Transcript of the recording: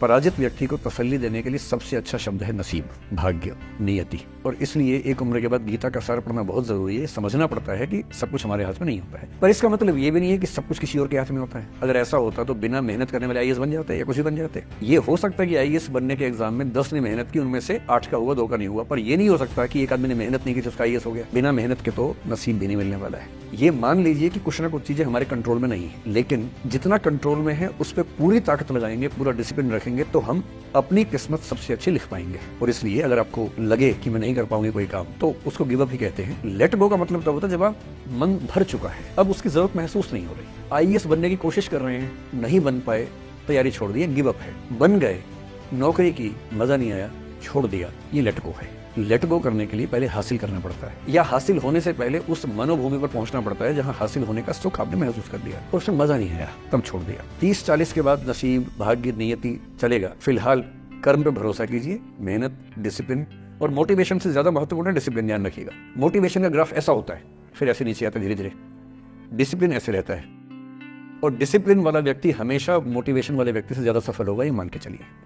पराजित व्यक्ति को तसल्ली देने के लिए सबसे अच्छा शब्द है नसीब, भाग्य, नियति। और इसलिए एक उम्र के बाद गीता का सार पढ़ना बहुत जरूरी है। समझना पड़ता है कि सब कुछ हमारे हाथ में नहीं होता है, पर इसका मतलब ये भी नहीं है कि सब कुछ किसी और के हाथ में होता है। अगर ऐसा होता तो बिना मेहनत करने वाले आईएएस बन जाते या कुछ भी बन जाते। ये हो सकता है कि आईएएस बनने के एग्जाम में 10 ने मेहनत की, उनमें से 8 का हुआ, 2 का नहीं हुआ, पर ये नहीं हो सकता कि एक आदमी ने मेहनत नहीं की तो उसका आईएएस हो गया। बिना मेहनत के तो नसीब भी नहीं मिलने वाला है। ये मान लीजिए कि कुछ ना कुछ चीजें हमारे कंट्रोल में नहीं है, लेकिन जितना कंट्रोल में है उस पर पूरी ताकत लगाएंगे, पूरा डिसिप्लिन रखेंगे तो हम अपनी किस्मत सबसे अच्छी लिख पाएंगे। और इसलिए अगर आपको लगे कि मैं नहीं कर पाऊंगी कोई काम, तो उसको गिव अप ही कहते हैं। लेट गो का मतलब तब होता है जब आप मन भर चुका है, अब उसकी जरूरत महसूस नहीं हो रही। आईएएस बनने की कोशिश कर रहे हैं, नहीं बन पाए, तैयारी छोड़ दी, गिव अप है। बन गए, नौकरी की, मजा नहीं आया, छोड़ दिया, ये लेट गो है। लेट गो करने के लिए पहले हासिल करना पड़ता है, या हासिल होने से पहले उस मनोभूमि पर पहुंचना पड़ता है जहां हासिल होने का सुख आपने महसूस कर लिया और उसमें मजा नहीं आया, तब छोड़ दिया। 30-40 के बाद नसीब, भाग्य, नियति चलेगा। फिलहाल कर्म पे भरोसा कीजिए, मेहनत, डिसिप्लिन और मोटिवेशन से ज्यादा महत्वपूर्ण है डिसिप्लिन। ध्यान रखिएगा, मोटिवेशन का ग्राफ ऐसा होता है, फिर ऐसे नीचे आता है धीरे धीरे। डिसिप्लिन ऐसे रहता है, और डिसिप्लिन वाला व्यक्ति हमेशा मोटिवेशन वाले व्यक्ति से ज्यादा सफल होगा, ये मान के चलिए।